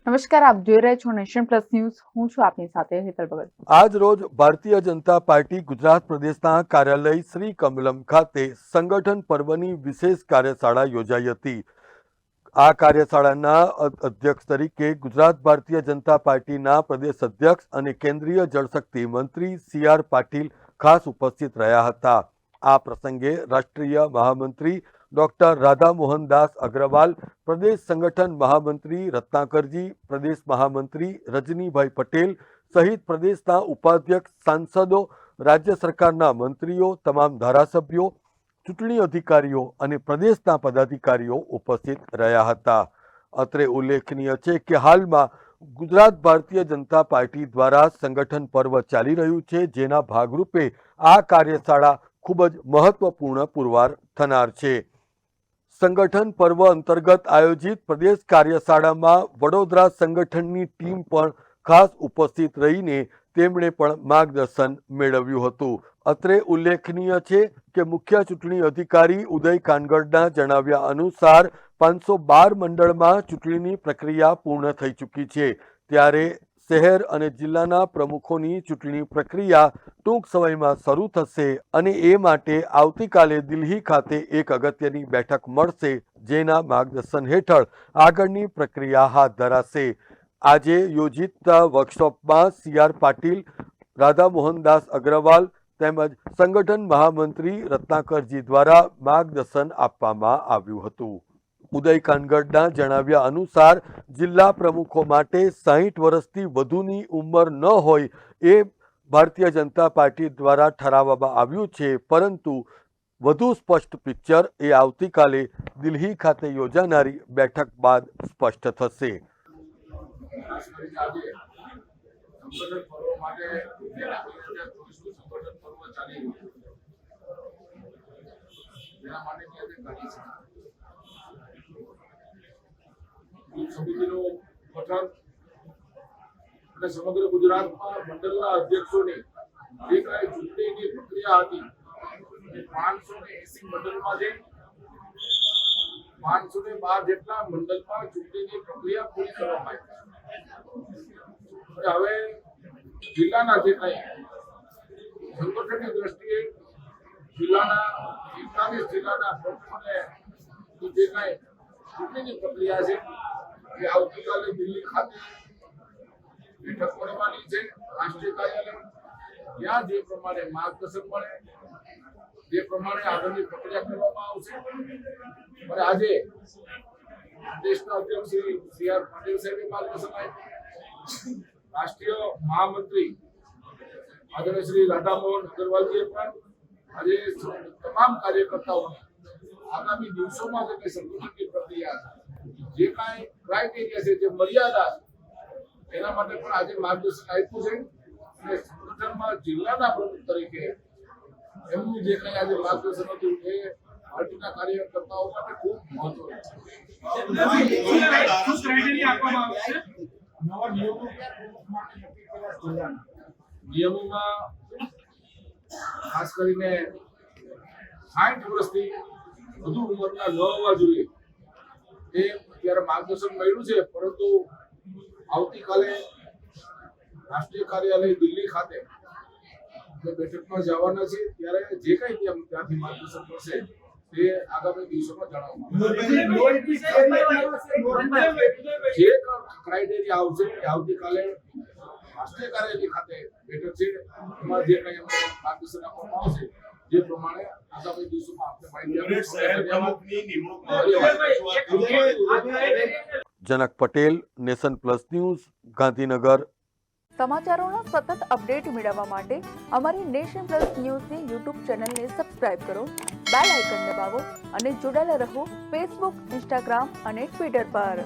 નમસ્કાર, આપ જોઈ રહ્યા છો નેશન પ્લસ ન્યૂઝ. હું છું આપની સાથે હેતલ ભગત. આજ રોજ ભારતીય જનતા પાર્ટી ગુજરાત પ્રદેશના કાર્યાલય શ્રી કમલમ ખાતે સંગઠન પર્વની વિશેષ કાર્યશાળા યોજાઈ હતી. આ કાર્યશાળાના અધ્યક્ષ તરીકે ગુજરાત ભારતીય જનતા પાર્ટીના પ્રદેશ અધ્યક્ષ અને કેન્દ્રીય જળશક્તિ મંત્રી સી.આર. પાટીલ ખાસ ઉપસ્થિત રહ્યા હતા. આ પ્રસંગે રાષ્ટ્રીય મહામંત્રી ડોક્ટર રાધામોહનદાસ અગ્રવાલ, પ્રદેશ સંગઠન મહામંત્રી રત્નાકરજી, પ્રદેશ મહામંત્રી રજનીભાઈ પટેલ સહિત પ્રદેશના ઉપાધ્યક્ષ, સાંસદો, રાજ્ય સરકારના મંત્રીઓ, તમામ ધારાસભ્યો, ચૂંટણી અધિકારીઓ અને પ્રદેશના પદાધિકારીઓ ઉપસ્થિત રહ્યા હતા. અત્રે ઉલ્લેખનીય છે કે હાલમાં ગુજરાત ભારતીય જનતા પાર્ટી દ્વારા સંગઠન પર્વ ચાલી રહ્યું છે, જેના ભાગરૂપે આ કાર્યશાળા ખૂબ જ મહત્વપૂર્ણ પુરવાર થનાર છે. સંગઠન પર્વ અંતર્ગત આયોજિત પ્રદેશ કાર્યશાળામાં વડોદરા સંગઠનની ટીમ પણ ખાસ ઉપસ્થિત રહીને તેમણે પણ માર્ગદર્શન મેળવ્યું હતું. અત્રે ઉલ્લેખનીય છે કે મુખ્ય ચૂંટણી અધિકારી ઉદય કાનગડના જણાવ્યા અનુસાર 512 મંડળમાં ચૂંટણીની પ્રક્રિયા પૂર્ણ થઈ ચૂકી છે. ત્યારે શહેર અને જિલ્લાના પ્રમુખોની ચૂંટણી પ્રક્રિયા ટૂંક સમયમાં શરૂ થશે અને એ માટે આવતીકાલે દિલ્હી ખાતે એક અગત્યની બેઠક મળશે, જેના માર્ગદર્શન હેઠળ આગળની પ્રક્રિયા હાથ ધરાશે. આજે યોજિત વર્કશોપમાં સી.આર. પાટીલ, રાધામોહનદાસ અગ્રવાલ તેમજ સંગઠન મહામંત્રી રત્નાકરજી દ્વારા માર્ગદર્શન આપવામાં આવ્યું હતું. ઉદય કાનગડના જણાવ્યા અનુસાર જિલ્લા પ્રમુખો માટે 60 વર્ષથી વધુની ઉંમર ન હોય એ ભારતીય જનતા પાર્ટી દ્વારા ઠરાવવામાં આવ્યું છે, પરંતુ વધુ સ્પષ્ટ પિક્ચર એ આવતીકાલે દિલ્હી ખાતે યોજાનારી બેઠક બાદ સ્પષ્ટ થશે. સમિતિનું ગઠન અને સમગ્ર ગુજરાતમાં મંડળના અધ્યક્ષોની જે કાંઈ ચૂંટણીની પ્રક્રિયા હતી એ 580 મંડળમાંથી 512 જેટલા મંડળમાં ચૂંટણીની પ્રક્રિયા પૂરી કરવામાં આવી. હવે જિલ્લાના જે કાંઈ સંગઠનની દ્રષ્ટિએ જિલ્લાના 41 જિલ્લાના પ્રમુખોને જે કાંઈ ચૂંટણીની પ્રક્રિયા છે એ આવતીકાલે દિલ્હી ખાતે બેઠક મળવાની છે. રાષ્ટ્રીય કાર્યાલય ત્યાં જે પ્રમાણે માર્ગદર્શન મળે જે પ્રમાણે આગળની પ્રક્રિયા કરવામાં આવશે. અને આજે દેશના અધ્યક્ષ શ્રી સી.આર. પાટીલ સાહેબે માર્ગદર્શન આપ્યું. રાષ્ટ્રીય મહામંત્રી આદરણીય શ્રી રાધામોહન અગ્રવાલજીએ પણ આજે તમામ કાર્યકર્તાઓને આગામી દિવસોમાં જે સંગઠનની પ્રક્રિયા જે કાંઈ ક્રાઇટેરિયા છે, જે મર્યાદા છે, એના માટે પણ આજે માર્ગદર્શન આપ્યું છે. અને સંગઠનમાં જિલ્લાના પ્રમુખ તરીકે એમનું જે કંઈ આજે માર્ગદર્શન હતું એ પાર્ટીના કાર્યકર્તાઓ માટે ખૂબ મહત્વનું છે. નિયમોમાં ખાસ કરીને 60 વર્ષથી વધુ ઉંમરના ન હોવા જોઈએ એ અત્યારે માર્ગદર્શન મળ્યું છે, પરંતુ આવતીકાલે રાષ્ટ્રીય કાર્યાલય દિલ્હી ખાતે બેઠકમાં જવાના છે, ત્યારે જે કંઈ ત્યાંથી માર્ગદર્શન મળશે તે આગામી દિવસોમાં જણાવવામાં જે ક્રાઇટેરિયા આવશે એ આવતીકાલે રાષ્ટ્રીય કાર્યાલય ખાતે બેઠક છે, એમાં જે કંઈ અમને માર્ગદર્શન આપવામાં આવશે જે પ્રમાણે આગામી દિવસોમાં Janak Patel, nation plus news, Gandhinagar. સમાચારોના સતત અપડેટ મેળવવા માટે અમારી નેશન પ્લસ ન્યૂઝની યુટ્યુબ ચેનલને સબસ્ક્રાઇબ કરો, બેલ આઇકન દબાવો અને જોડાયેલા રહો ફેસબુક, ઇન્સ્ટાગ્રામ અને ટ્વિટર પર.